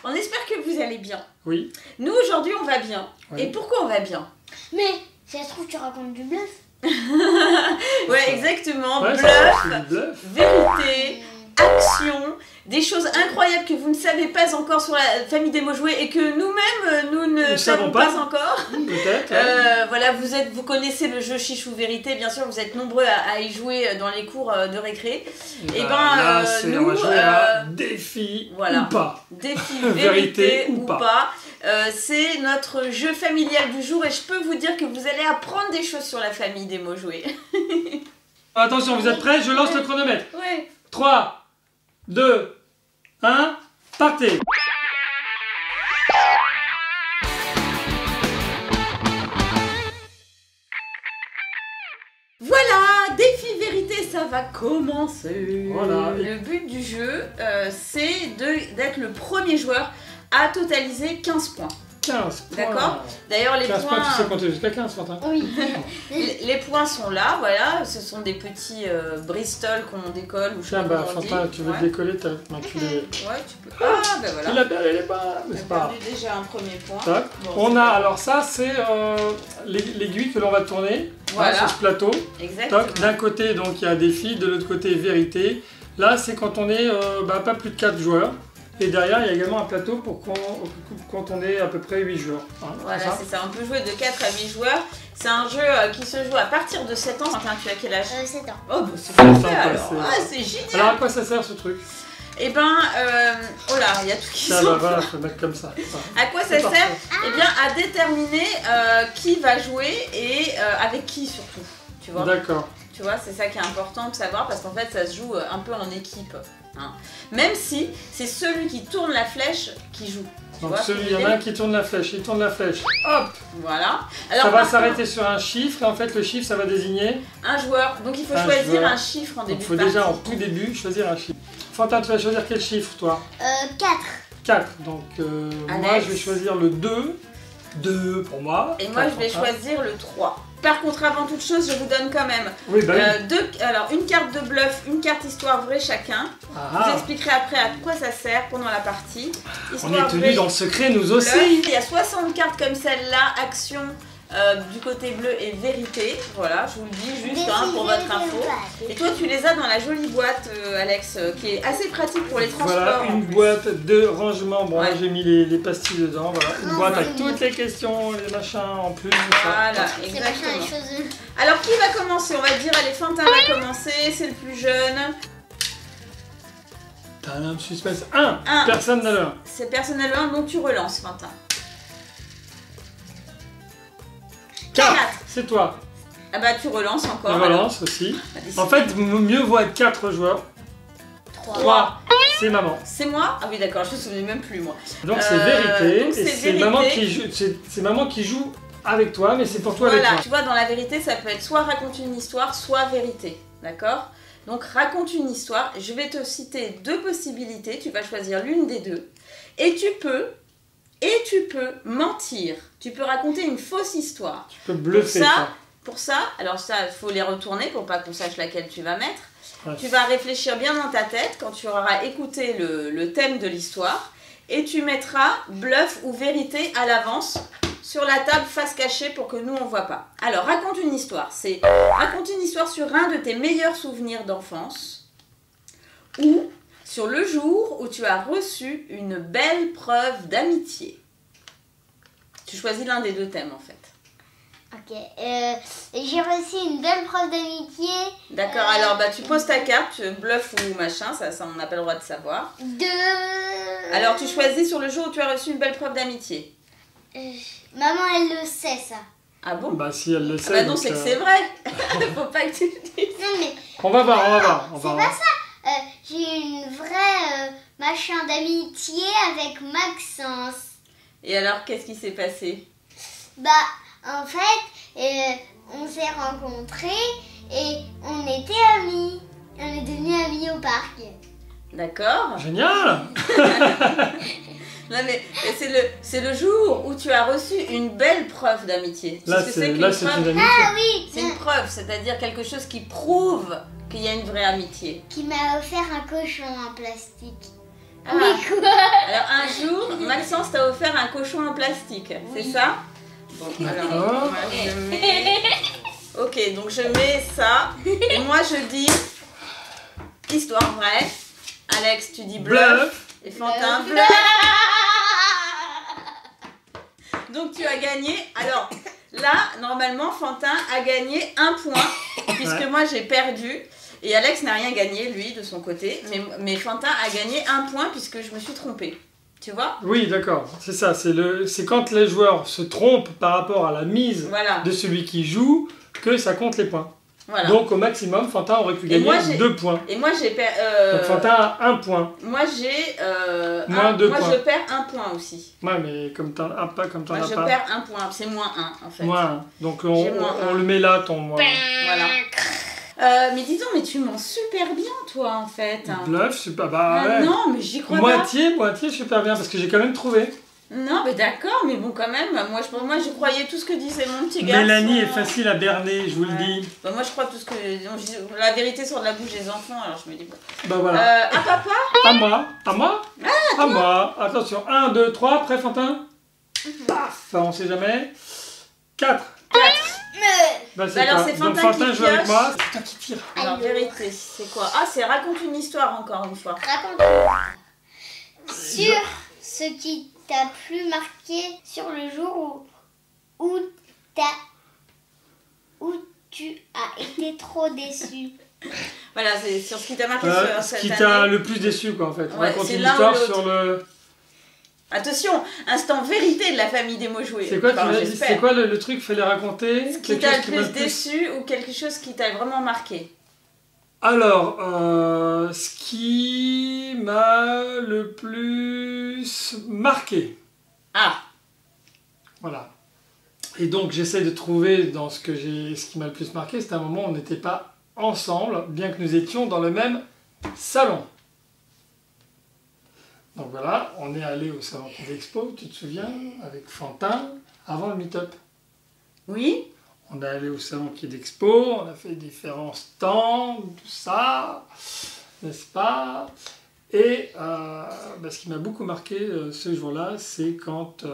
On espère que vous allez bien. Oui. Nous, aujourd'hui, on va bien. Oui. Et pourquoi on va bien? Mais, si ça se trouve, tu racontes du bluff. Ouais, exactement. Ouais, Bluff, vérité, action, des choses incroyables que vous ne savez pas encore sur la famille des mots joués et que nous-mêmes, nous ne savons pas encore. Peut-être. Voilà, vous connaissez le jeu Chiche ou Vérité, bien sûr, vous êtes nombreux à y jouer dans les cours de récré. Et là, nous, on va jouer à défi voilà. ou pas. Défi, Vérité ou pas. C'est notre jeu familial du jour et je peux vous dire que vous allez apprendre des choses sur la famille des mots joués. Attention, vous êtes prêts? Je lance le chronomètre. Ouais. 3, 2, 1, partez! Voilà, défi vérité, ça va commencer. Voilà. Le but du jeu, c'est d'être le premier joueur à totaliser 15 points. 15 points. D'accord. D'ailleurs, les 15 points, tu sais compter jusqu'à 15, Quentin. Oui. les points sont là, voilà. Ce sont des petits Bristol qu'on décolle ou je sais Tiens, pas bah, comment on dit. Quentin, tu veux Ouais. te décoller, t'as tu les... Ouais, tu peux. Ah, ben voilà. Il a perdu les balles, mais On a c'est pas grave. perdu déjà un premier point. Tac. Bon, On c'est a, pas grave. alors ça, c'est l'aiguille que l'on va tourner Voilà. sur ce plateau. Exactement. Toc. D'un côté, donc, il y a défi, de l'autre côté, vérité. Là, c'est quand on est pas plus de 4 joueurs. Et derrière, il y a également un plateau pour quand on est à peu près 8 joueurs. Hein, Voilà, ça c'est ça. On peut jouer de 4 à 8 joueurs. C'est un jeu qui se joue à partir de 7 ans. Enfin, tu as quel âge? 7 ans. Oh, bah c'est Ça parfait sent alors. passer. Ah, c'est génial. Alors, à quoi ça sert ce truc? Eh ben, oh là, il y a tout qui Ça sort. va, voilà, faut mettre comme ça. À quoi ça C'est sert? parfait. Eh bien, à déterminer qui va jouer et avec qui surtout. Tu vois? D'accord. Tu vois, c'est ça qui est important de savoir parce qu'en fait, ça se joue un peu en équipe. Hein. Même si c'est celui qui tourne la flèche qui joue. Tu Donc vois ce que celui, je il y veux en a un dire? qui tourne la flèche, il tourne la flèche. Hop! Voilà. Ça va par contre, s'arrêter sur un chiffre et en fait le chiffre ça va désigner. un joueur. Donc il faut Un choisir joueur. un chiffre en Donc début il faut de partie. déjà en tout début choisir un chiffre. Fantin, tu vas choisir quel chiffre toi? 4. 4. Donc moi Alex. je vais choisir le 2. 2 pour moi. Et moi, je vais choisir le 3. Par contre, avant toute chose, je vous donne quand même Oui, bah oui. alors, une carte de bluff, une carte histoire vraie chacun. Je vous Ah, expliquerai après à quoi ça sert pendant la partie. on Histoire est tenus vraie, dans le secret nous bluff. aussi. Il y a 60 cartes comme celle-là, action du côté bleu et vérité. Voilà, je vous le dis juste pour votre info. Et toi, tu les as dans la jolie boîte, Alex, qui est assez pratique pour les transports. Voilà, une boîte de rangement. Bon, là Ouais. j'ai mis les pastilles dedans. Voilà, une Non, boîte c'est avec bon. toutes les questions, les machins en plus. Voilà, C'est machin exactement. les choses. Alors, qui va commencer? On va dire, allez, Fantin va commencer, c'est le plus jeune. T'as un suspense. 1. Un. Personne n'a l'heure. C'est personnellement, donc tu relances, Fantin. 4. Quatre. C'est toi. Ah bah, tu relances encore. On relance aussi. alors. En fait, mieux vaut être 4 joueurs. 3. 3, c'est maman. C'est moi? Ah oui, d'accord, je me souvenais même plus, moi. Donc c'est vérité. donc Et c'est c'est vérité. maman qui joue. C'est maman qui joue avec toi, mais c'est pour toi avec Voilà, toi. tu vois, dans la vérité, ça peut être soit raconte une histoire, soit vérité. D'accord? Donc, raconte une histoire. Je vais te citer 2 possibilités. Tu vas choisir l'une des 2. Et tu peux mentir. Tu peux raconter une fausse histoire. Tu peux bluffer. Pour ça, toi. Pour ça, alors ça, il faut les retourner pour pas qu'on sache laquelle tu vas mettre. Ouais. Tu vas réfléchir bien dans ta tête quand tu auras écouté le thème de l'histoire et tu mettras bluff ou vérité à l'avance sur la table face cachée pour que nous on voit pas. Alors raconte une histoire. C'est raconte une histoire sur un de tes meilleurs souvenirs d'enfance ou sur le jour où tu as reçu une belle preuve d'amitié. Tu choisis l'un des 2 thèmes en fait. Ok. J'ai reçu une belle preuve d'amitié. D'accord, alors bah, tu poses ta carte, bluff ou machin, ça on n'a pas le droit de savoir. Alors tu choisis sur le jour où tu as reçu une belle preuve d'amitié. Maman, elle le sait, ça. Ah bon? Bah si elle le Ah sait. bah non, donc, c'est que c'est vrai. Faut pas que tu le dises. Non, mais On va voir, on va voir. On c'est va pas voir. ça. J'ai eu une vraie machin d'amitié avec Maxence. Et alors, qu'est-ce qui s'est passé? Bah, en fait, on s'est rencontrés et on était amis. On est devenus amis au parc. D'accord. Génial. Non mais c'est le jour où tu as reçu une belle preuve d'amitié. Là Tu sais ce que c'est qu'une une preuve amitié. Ah oui, C'est une preuve, c'est-à-dire quelque chose qui prouve qu'il y a une vraie amitié. qui m'a offert un cochon en plastique. Ah. Mais quoi? Elle Alors un jour, Maxence t'a offert un cochon en plastique, c'est ça? Bon, alors D'accord. moi je mets... Ok, donc je mets ça. Et moi je dis histoire vraie. Alex, tu dis bluff. Et Fantin, bluff. Donc tu as gagné. Alors là, normalement, Fantin a gagné un point, puisque Ouais. moi j'ai perdu. Et Alex n'a rien gagné, lui, de son côté. Mais Fantin a gagné un point, puisque je me suis trompée. Tu vois? Oui, d'accord. C'est ça. C'est quand les joueurs se trompent par rapport à la mise Voilà. de celui qui joue que ça compte les points. Voilà. Donc au maximum, Fantin aurait pu Et gagner moi, j'ai- 2 points. Et moi j'ai perdu. Donc Fantin a 1 point. Moi j'ai. Moins deux moi points. je perds un point aussi. Ouais, mais comme t'en as pas, comme t'en Moi as je pas. perds un point. C'est moins un en fait. Moins 1. Donc J'ai moins on un. le met là, ton moins. Voilà. Mais dis donc, mais tu mens super bien toi en fait. Bluff, super. Bah Ah ouais. non, mais j'y crois Moitié super bien parce que j'ai quand même trouvé. pas. Non, mais d'accord, mais bon quand même, moi je croyais tout ce que disait mon petit garçon. Mélanie est facile à berner, je vous le Ouais. dis. Bah, moi je crois tout ce que. La vérité sort de la bouche des enfants, alors je me dis bon. Bah voilà. Ah papa? À moi. À moi. Attention, 1, 2, 3, prêt Fantin? Paf, on sait jamais. 4. Bah c'est alors, quoi? c'est Donc Fantin Fantin qui joue avec pioche. moi. C'est toi qui tire. Alors Alors. vérité, c'est quoi? Ah, c'est raconte une histoire encore une fois. Raconte-moi sur ce qui t'a plus marqué sur le jour où tu as été trop déçu. Voilà, c'est sur ce qui t'a marqué sur Ce cette qui année. t'a le plus déçu quoi en fait. Ouais, Raconte c'est une l'un ou histoire l'autre. sur le... Attention, instant vérité de la famille des mots joués. C'est quoi, Enfin, tu m'as dit, j'espère. c'est quoi le truc, fallait raconter? Ce qui Quelque t'a chose le qui m'a plus déçu ou quelque chose qui t'a vraiment marqué? Alors, ce qui m'a le plus marqué. Ah, Voilà. Et donc j'essaie de trouver dans ce qui m'a le plus marqué, c'était un moment où on n'était pas ensemble, bien que nous étions dans le même salon. Donc voilà, on est allé au salon d'Expo, tu te souviens, avec Fantin, avant le meet-up. oui. On est allé au salon d'Expo, on a fait différents stands, tout ça, n'est-ce pas? Et ce qui m'a beaucoup marqué ce jour-là, c'est quand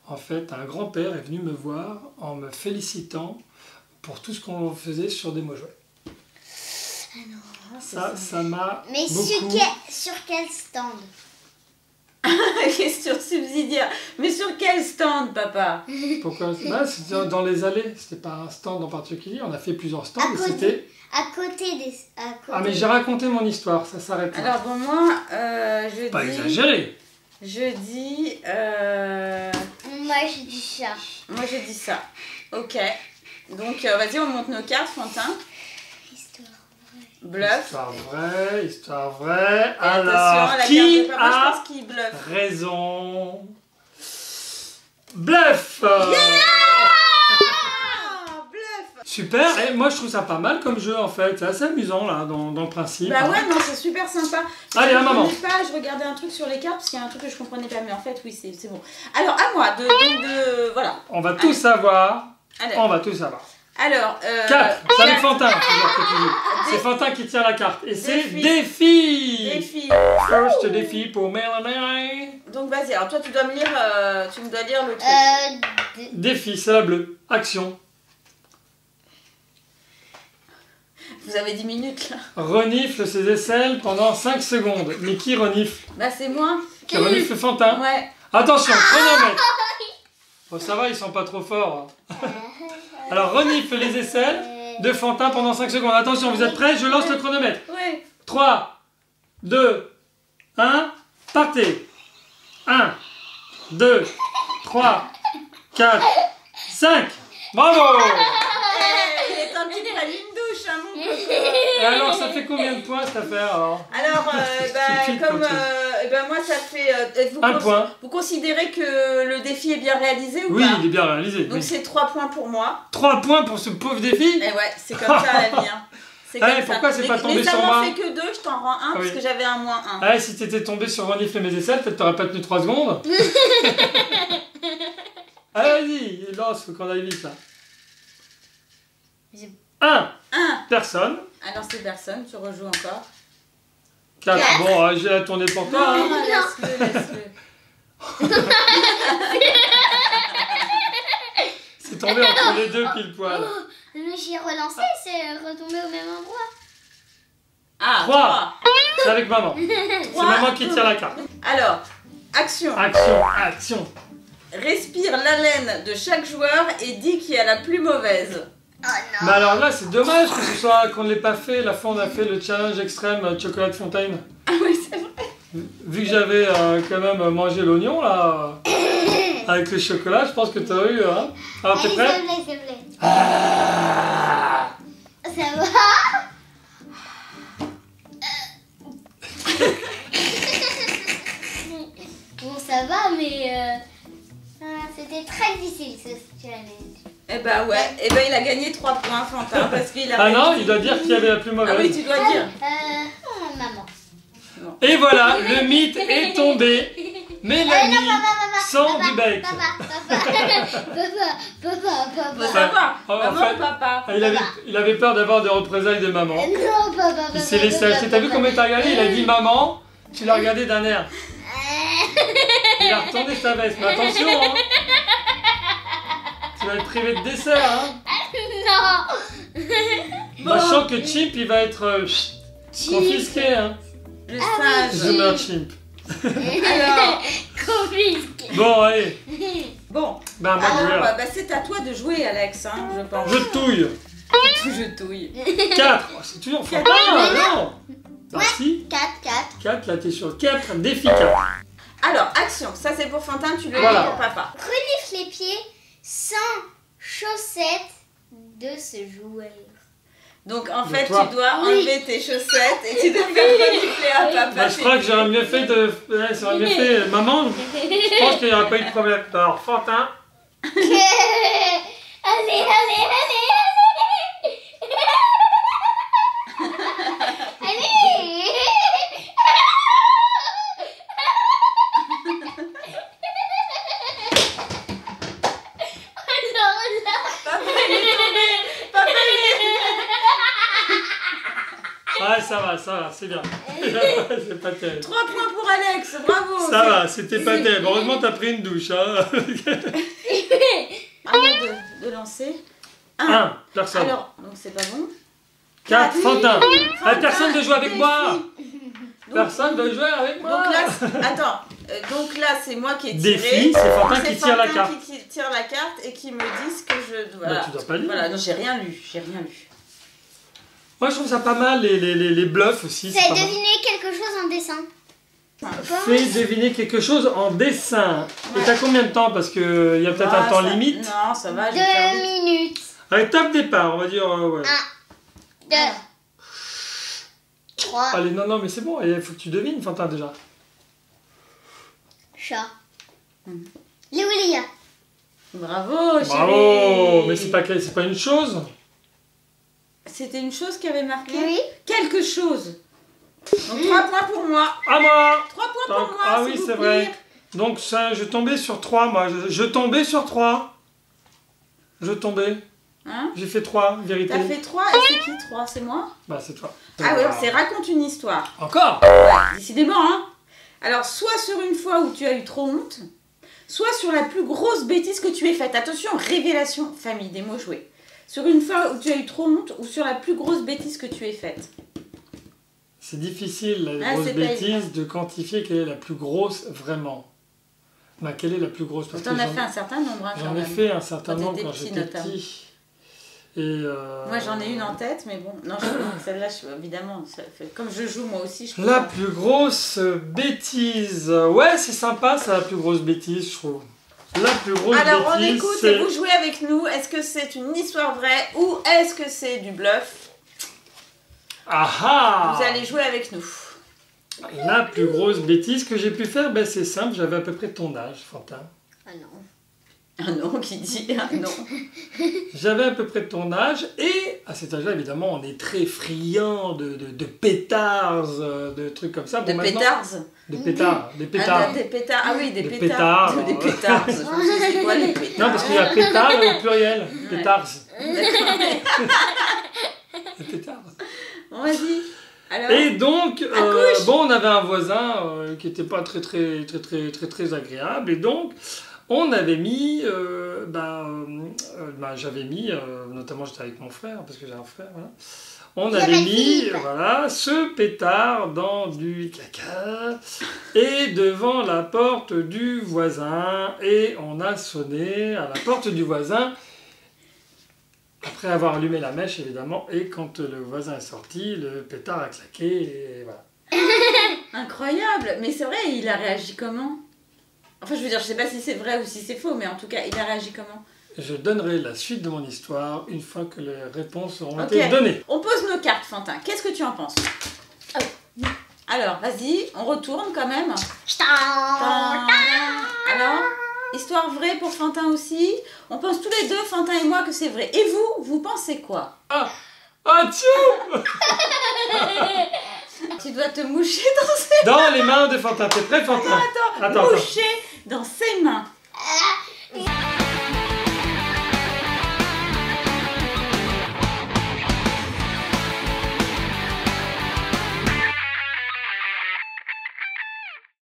en fait un grand-père est venu me voir en me félicitant pour tout ce qu'on faisait sur des mots jouets. Ah, c'est Ça m'a Mais beaucoup... sur quel stand? Question subsidiaire. Mais sur quel stand, papa? Pourquoi? C'était dans les allées, c'était pas un stand en particulier, on a fait plusieurs stands À et côté. c'était... À côté des... À côté. Ah mais j'ai raconté mon histoire, ça s'arrête là. Alors bon, moi, je Pas dis... exagéré. Je dis... Moi, je dis ça. Moi, je dis ça. Ok. Donc, vas-y, on monte nos cartes, Fantin. Histoire. Bluff. Histoire vraie. Et Alors, attention, la qui carte de papa, je a pense qu'il bluffe. raison? Bluff! Ah, bluff. Super, et moi je trouve ça pas mal comme jeu en fait, c'est assez amusant là dans le principe. Bah ouais, non, c'est super sympa. Allez, Je à maman. comprenais pas, je regardais un truc sur les cartes parce qu'il y a un truc que je comprenais pas, mais en fait, oui, c'est bon. Alors, à moi, voilà. On va tout savoir, Allez. on va tout savoir. Alors, 4, salut quatre. Fantin, toujours que tu joues. C'est Fantin qui tire la carte, et c'est Défi. défi! Défi. First défi pour Mélanie. Donc, vas-y, alors toi, tu dois me lire le truc. Défi, c'est la bleue, action. Vous avez 10 minutes là. Renifle ses aisselles pendant 5 secondes. Mais qui renifle? Bah, c'est moi. Qui renifle Fantin? Ouais. Attention, chronomètre. Bon, ça va, ils sont pas trop forts. Alors, renifle les aisselles de Fantin pendant 5 secondes. Attention, vous êtes prêts? Je lance le chronomètre. Ouais. 3, 2, 1, partez. 1, 2, 3, 4, 5. Bravo! Il est un petit peu près d'une douche, hein, mon coco. Et alors, ça fait combien de points cette affaire alors? Alors, C'est vite, comme comme ça. moi, ça fait. Un point. Vous considérez que le défi est bien réalisé ou Oui, pas? il est bien réalisé. Donc, Oui. c'est 3 points pour moi. 3 points pour ce pauvre défi? Et ouais, c'est comme ça la vie. Hein. C'est Allez, comme ça. pourquoi c'est pas tombé mais ça sur m'en moi? fait que 2, je t'en rends un parce oui. que j'avais un moins 1. Ah, si t'étais tombé sur renifler mes aisselles, peut-être t'aurais pas tenu 3 secondes. Allez, vas-y, lance, faut qu'on aille vite là. 1. 1. Personne. Alors, c'est personne, tu rejoues encore. 4. Bon, j'ai la tournée pour toi. Non, Hein. laisse-le, laisse-le. C'est tombé entre les deux pile poil. Mais j'ai relancé, c'est retombé au même endroit. Ah, 3. C'est avec maman. C'est Trois. maman qui tire la carte. 3. Alors, action. Action. Respire l'haleine de chaque joueur et dis qui a la plus mauvaise. Oh non. Mais alors là, c'est dommage que ce soit qu'on ne l'ait pas fait. La fois, on a fait le challenge extrême chocolat fontaine. Ah oui, c'est vrai. Vu que j'avais quand même mangé l'oignon là, avec le chocolat, je pense que tu as eu. Hein. Alors, t'es Allez, prêt? s'il te plaît. Ah. Ça va? Bon, ça va, mais c'était très difficile ce challenge. Eh ben ouais, eh ben il a gagné 3 points, Fantin, parce qu'il a Ah non, réussi. il doit dire qui avait la plus Ah mauvaise. oui, tu dois dire. Maman. Et voilà, le mythe est tombé. Mélanie sort du bec. Papa. Faut savoir, en maman fait, ou papa. Il avait peur d'avoir des représailles de maman. Non, papa. Il s'est laissé acheter. T'as vu comment il t'a regardé? Il a dit maman, tu l'as regardé d'un air. Il a retourné sa veste. Mais attention, hein. Tu vas être privé de dessert. Hein. Non. Bah, je sens que Chimp, il va être confisqué. Hein. Le Ah oui. sage. Zoomer Chimp. Alors, Confisqué. Bon, allez. bon, Bah, moi, je vais alors là. bah, c'est à toi de jouer, Alex, hein, je pense. Je touille. Je touille. 4. C'est toujours Fantin. Non. Bah, si. 4. 4, là, t'es sur 4. Défi 4. Alors, action, ça c'est pour Fantin, tu le Voilà. dis pour papa. Renifle les pieds sans chaussettes de ce joueur. Donc en De fait, toi. tu dois Oui. enlever tes chaussettes et tu dois faire renifler à papa. Bah, je crois que j'aurais mieux fait de. Ouais, ça aurait mieux fait. Maman, je pense qu'il n'y aurait pas eu de problème. Alors, Fantin. Allez. Ouais, ça va, c'est bien. C'est pas terrible. 3 points pour Alex, bravo. Ça va, c'était pas terrible. Heureusement, t'as pris une douche. Hein. À moi de lancer. 1, personne. Alors, donc c'est pas bon. 4, Fantin. Fantin, Personne ne joue avec moi. Donc- Personne ne jouer avec moi. Donc là, attends. Donc là, c'est moi qui ai tiré. Défi, c'est Fantin qui tire la Fantin carte. qui tire la carte et qui me dit ce que je dois. Bah, tu dois pas lire. Voilà, non, j'ai rien lu. Moi, je trouve ça pas mal, les bluffs aussi. C'est pas mal. deviner quelque chose en dessin. Fais deviner quelque chose en dessin. Et t'as combien de temps? Parce qu'il y a peut-être un temps limite. Non, ça va, je vais faire 2 vite. minutes. Allez, tape départ, on va dire. Ouais. 2. 3. Allez, non, mais c'est bon, il faut que tu devines, Fantin, déjà. Chat. Léolia. Bravo, chérie. Bravo. Mais c'est pas une chose. C'était une chose qui avait marqué Oui. quelque chose. Donc 3 points pour moi. À moi. 3 points pour moi. Ah s'il oui, vous c'est plaît. vrai. Donc ça, je tombais sur 3, moi. Je tombais sur 3. Je tombais. Hein? J'ai fait 3, vérité. T'as fait 3 et c'est qui 3? C'est moi? Bah, c'est toi. Ah oui, c'est raconte une histoire. Encore. Ouais, décidément, hein. Alors, soit sur une fois où tu as eu trop honte, soit sur la plus grosse bêtise que tu aies faite. Attention, révélation, famille, des mots joués. Sur une fois où tu as eu trop honte ou sur la plus grosse bêtise que tu aies faite. C'est difficile, la Ah, grosse c'est pas bêtise, évident. de quantifier quelle est la plus grosse vraiment. Bah, quelle est la plus grosse? Parce T'en que as fait un certain nombre, hein, quand j'en ai même. fait un certain Quand nombre t'étais quand petit, j'étais notamment. petit. Et Moi, j'en ai une en tête, mais bon, non, celle-là, évidemment, ça fait... comme je joue moi aussi, je peux La pas. plus grosse bêtise. Ouais, c'est sympa, ça, la plus grosse bêtise, je trouve. La plus grosse Alors, on bêtise, écoute c'est... et vous jouez avec nous. Est-ce que c'est une histoire vraie ou est-ce que c'est du bluff? Ah ah. Vous allez jouer avec nous. La plus grosse bêtise que j'ai pu faire, ben, c'est simple, j'avais à peu près ton âge, Fantin. Ah non. Un non qui dit un non. J'avais à peu près ton âge et à cet âge-là, évidemment, on est très friand de pétards, de trucs comme ça. De Bon, maintenant- pétards. De pétards, des Ah, pétards. des pétards. Ah oui, des Des pétards. pétards. Des pétards. Je me suis dit, c'est quoi les pétards? Non, parce qu'il y a pétards au pluriel. Ouais. Pétards. D'accord. Des pétards. Bon, vas-y. Alors Et donc, Accouche. bon, on avait un voisin qui n'était pas très agréable. Et donc, on avait mis, j'avais mis, notamment j'étais avec mon frère, parce que j'ai un frère, voilà. On J'avais avait mis, Philippe. voilà, ce pétard dans du caca et devant la porte du voisin. Et on a sonné à la porte du voisin. Après avoir allumé la mèche, évidemment, et quand le voisin est sorti, le pétard a claqué, et voilà. Incroyable. Mais c'est vrai, il a réagi comment? Enfin, je veux dire, je sais pas si c'est vrai ou si c'est faux, mais en tout cas, il a réagi comment? Je donnerai la suite de mon histoire une fois que les réponses auront Ok. été données. On pose nos cartes, Fantin. Qu'est-ce que tu en penses? Alors, vas-y, on retourne quand même. Alors, histoire vraie pour Fantin aussi. On pense tous les deux, Fantin et moi, que c'est vrai. Et vous pensez quoi? Ah tchou. Tu dois te moucher Dans les mains de Fantin. T'es prêt, Fantin? dans Attends. moucher dans ses mains.